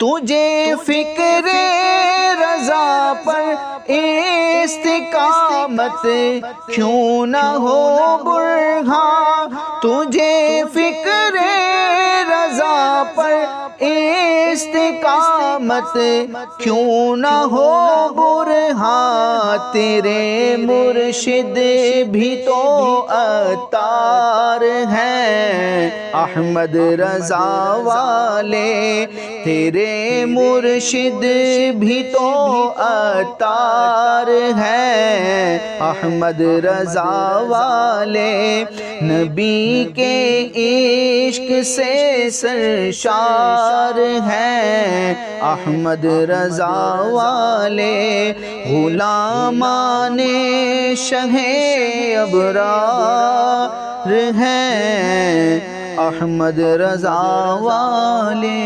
तुझे फिक्रे रज़ा पर इस्तिकामत क्यों न हो बुरहान, तुझे फिक्रे रज़ा पर इस्तिकामत क्यों न हो बुरहान। तेरे मुर्शिद भी तो अतार हैं अहमद रज़ा वाले, तेरे मुर्शिद भी तो अतार हैं अहमद रज़ा वाले। नबी के इश्क से सरशार हैं अहमद रज़ा वाले। गुलामाने शहे अबरार हैं अहमद रज़ा वाले।